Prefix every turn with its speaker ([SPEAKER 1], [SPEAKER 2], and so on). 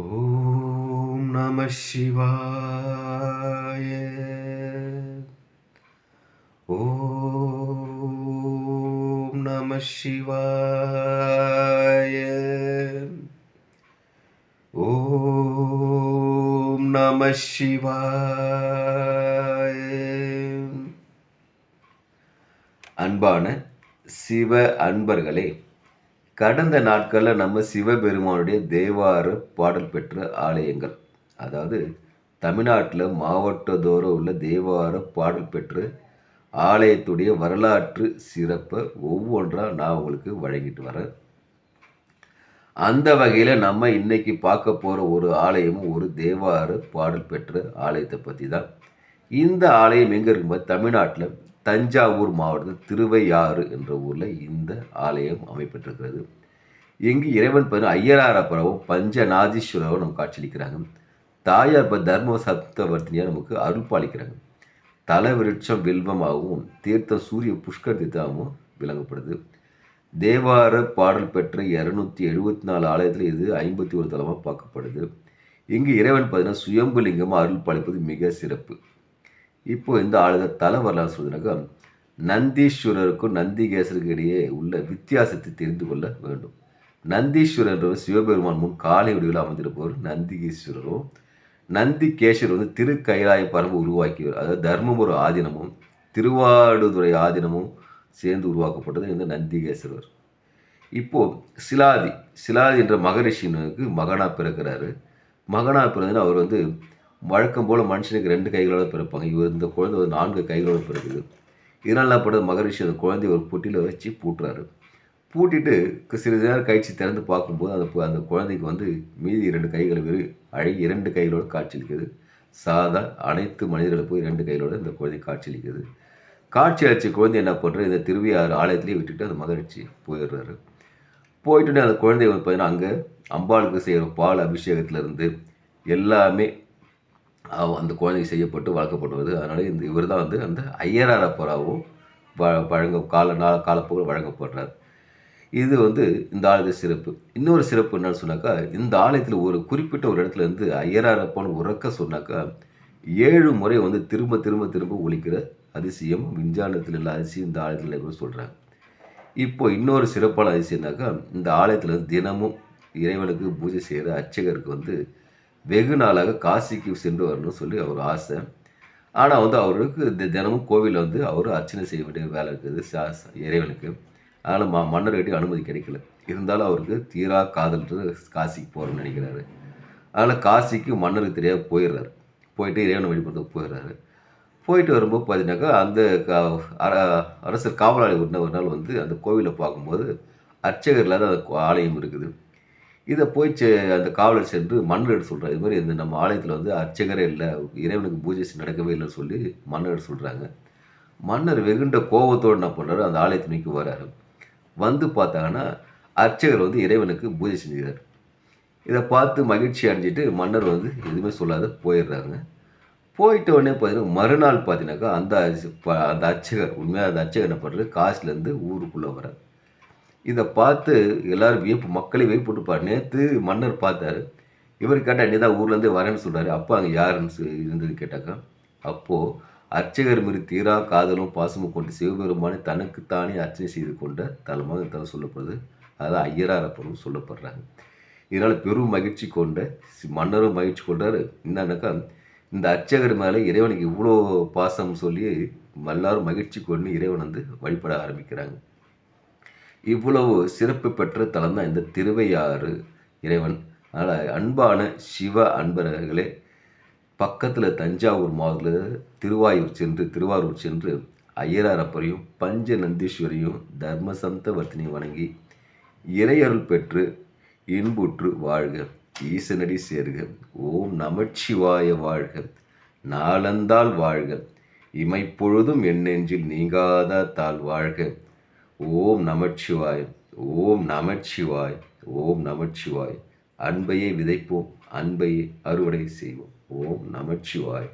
[SPEAKER 1] ஓம் நம சிவாய. ஓம் நம சிவாய. ஓம் நம சிவாய. அன்பான சிவ அன்பர்களே, கடந்த நாட்களில் நம்ம சிவபெருமானுடைய தேவார பாடல் பெற்ற ஆலயங்கள், அதாவது தமிழ்நாட்டில் மாவட்டத்தோறும் உள்ள தேவார பாடல் பெற்ற ஆலயத்துடைய வரலாற்று சிறப்பை ஒவ்வொன்றாக நான் உங்களுக்கு வழங்கிட்டு வரேன். அந்த வகையில் நம்ம இன்னைக்கு பார்க்க போகிற ஒரு ஆலயமும் ஒரு தேவார பாடல் பெற்ற ஆலயத்தை பற்றி தான். இந்த ஆலயம் எங்கே இருக்கும்போது தமிழ்நாட்டில் தஞ்சாவூர் மாவட்டத்தில் திருவையாறு என்ற ஊரில் இந்த ஆலயம் அமைப்பெற்றிருக்கிறது. இங்கு இறைவன் ஐயராரப்பரவும் பஞ்சநாதீஸ்வரவும் நமக்கு காட்சியளிக்கிறாங்க. தாயார் தர்ம சப்தவர்த்தினியாக நமக்கு அருள் பாலிக்கிறாங்க. தல விருட்சம் வில்வமாகவும் தீர்த்தம் சூரிய புஷ்கர் தீர்த்தமாகவும் விளங்கப்படுது. தேவார பாடல் பெற்ற 274 ஆலயத்தில் இது 51 தலமாக பார்க்கப்படுது. இங்கு இறைவன் சுயம்புலிங்கமாக அருள் பாலிப்பது மிக சிறப்பு. இப்போ இந்த ஆலயத்தை தல வரலாறு சொல்றதுனாக்கா, நந்தீஸ்வரருக்கும் நந்திகேசருக்கு இடையே உள்ள வித்தியாசத்தை தெரிந்து கொள்ள வேண்டும். நந்தீஸ்வரர் சிவபெருமான் முன் காலை வடிவில் அமர்ந்திருப்பவர் நந்திகேஸ்வரரும், நந்திகேஸ்வரர் திருக்கைலாய பரம்பு உருவாக்கியவர். அதாவது தர்மபுர ஆதீனமும் திருவாடுதுறை ஆதீனமும் சேர்ந்து உருவாக்கப்பட்டது இந்த நந்திகேஸ்வரர். இப்போது சிலாதி என்ற மகரிஷினுக்கு மகனாக பிறக்கிறாரு. மகனாக பிறந்ததுன்னு அவர் வழக்கம் போல் மனுஷனுக்கு 2 கைகளோடு பிறப்பாங்க. இவர் இந்த குழந்தை 4 கைகளோடு பிறகுது. இதனால் படுற மகரிஷி அந்த குழந்தைய ஒரு பொட்டியில் வச்சு பூட்டுறாரு. பூட்டிட்டு சிறிது நேரம் கழிச்சு திறந்து பார்க்கும்போது அந்த குழந்தைக்கு மீதி 2 கைகள் அழகி 2 கைகளோடு காட்சியளிக்குது. சாதா அனைத்து மனிதர்களும் போய் 2 கைகளோடு இந்த குழந்தை காட்சியளிக்குது. காட்சி அளிச்ச குழந்தை என்ன பண்ணுறது, இந்த திருவையாறு ஆலயத்திலேயே விட்டுட்டு அந்த மகரிஷி போயிடுறாரு. போயிட்டு அந்த குழந்தை அங்கே அம்பாளுக்கு செய்கிற பால் அபிஷேகத்திலேருந்து எல்லாமே அந்த குழந்தைக்கு செய்யப்பட்டு வளர்க்கப்படுவது. அதனால் இவர் தான் அந்த ஐயராரப்பராவும் காலப்போக்கில் வழங்கப்படுறார். இது இந்த ஆலயத்து சிறப்பு. இன்னொரு சிறப்பு என்னன்னு சொன்னாக்கா, இந்த ஆலயத்தில் ஒரு குறிப்பிட்ட ஒரு இடத்துல ஐயராரப்பான்னு உறக்க சொன்னாக்கா 7 முறை திரும்ப திரும்ப திரும்ப ஒலிக்கிற அதிசயம், விஞ்ஞானத்தில் உள்ள அதிசயம் இந்த ஆலயத்தில் சொல்கிறாங்க. இப்போ இன்னொரு சிறப்பான அதிசயம்னாக்கா, இந்த ஆலயத்தில் தினமும் இறைவனுக்கு பூஜை செய்கிற அர்ச்சகருக்கு வெகு நாளாக காசிக்கு சென்று வரணும்னு சொல்லி அவர் ஆசை. ஆனால் அவருக்கு தினமும் கோவிலில் அவர் அர்ச்சனை செய்ய வேண்டிய வேலை இருக்குது இறைவனுக்கு. அதனால் மன்னர்கிட்ட அனுமதி கிடைக்கல. இருந்தாலும் அவருக்கு தீரா காதல் காசிக்கு போகிறோன்னு நினைக்கிறாரு. அதனால் காசிக்கு மன்னருக்கு தெரியாது போயிடுறாரு. போயிட்டு இறைவனை வழிபடுறதுக்கு போயிடுறாரு. போயிட்டு வரும்போது பார்த்தீங்கன்னாக்கா, அந்த அரசர் காவலாளி ஒரு நாள் அந்த கோவிலை பார்க்கும்போது அர்ச்சகர் இல்லாத அந்த ஆலயம் இருக்குது. இதை போய் அந்த காவலர் சென்று மன்னர்கிட்ட சொல்கிறார், இது மாதிரி நம்ம ஆலயத்தில் அர்ச்சகரே இல்லை, இறைவனுக்கு பூஜை நடக்கவே இல்லைன்னு சொல்லி மன்னர் சொல்கிறாங்க. மன்னர் வெகுண்ட கோபத்தோடு என்ன பண்ணுறாரு, அந்த ஆலயத்தை நோக்கி வராரு. பார்த்தாங்கன்னா அர்ச்சகர் இறைவனுக்கு பூஜை செஞ்சுக்கிறார். இதை பார்த்து மகிழ்ச்சி அடைஞ்சிட்டு மன்னர் எதுவுமே சொல்லாத போயிடுறாங்க. போயிட்ட உடனே பார்த்தீங்கன்னா மறுநாள் பார்த்தீங்கன்னாக்கா அந்த அர்ச்சகர் உண்மையாக அந்த அர்ச்சகர் என்ன பண்ணுறது, காசுலேருந்து ஊருக்குள்ளே வரார். இதை பார்த்து எல்லோரும் மக்களே வியப்புட்டுப்பார். நேற்று மன்னர் பார்த்தாரு, இவர் கேட்டால் நீ தான் ஊர்லேருந்தே வரேன்னு சொல்கிறாரு, அப்போ அங்கே யாருன்னு இருந்தது கேட்டாக்கா, அப்போது அர்ச்சகர் மீது தீரா காதலும் பாசமும் கொண்டு சிவபெருமானை தனக்குத்தானே அர்ச்சனை செய்து கொண்ட தலமாக தலை சொல்லப்படுது. அதான் ஐயராரப்பரும் சொல்லப்படுறாங்க. இதனால் பெரும் மகிழ்ச்சி கொண்ட மன்னரும் மகிழ்ச்சி கொண்டார். என்னன்னாக்கா, இந்த அர்ச்சகர் மேலே இறைவனுக்கு இவ்வளோ பாசம் சொல்லி எல்லாரும் மகிழ்ச்சி கொண்டு இறைவன் வழிபட ஆரம்பிக்கிறாங்க. இவ்வளவு சிறப்பு பெற்ற தலம் தான் இந்த திருவையாறு இறைவன். அதனால் அன்பான சிவ அன்பர்களே, பக்கத்தில் தஞ்சாவூர் மாவட்டத்தில் திருவாரூர் சென்று ஐயராரப்பரையும் பஞ்ச நந்தீஸ்வரையும் தர்மசப்தவர்த்தினியும் வணங்கி இறையருள் பெற்று இன்புற்று வாழ்க, ஈசனடி சேர்க. ஓம் நமச்சிவாய வாழ்க, நாளந்தால் வாழ்க, இமைப்பொழுதும் என் நெஞ்சில் நீங்காத தாழ் வாழ்க. ஓம் நமச்சிவாய், ஓம் நமச்சிவாய், ஓம் நமச்சிவாய். அன்பையை விதைப்போம், அன்பையை அறுவடை செய்வோம். ஓம் நமச்சிவாய்.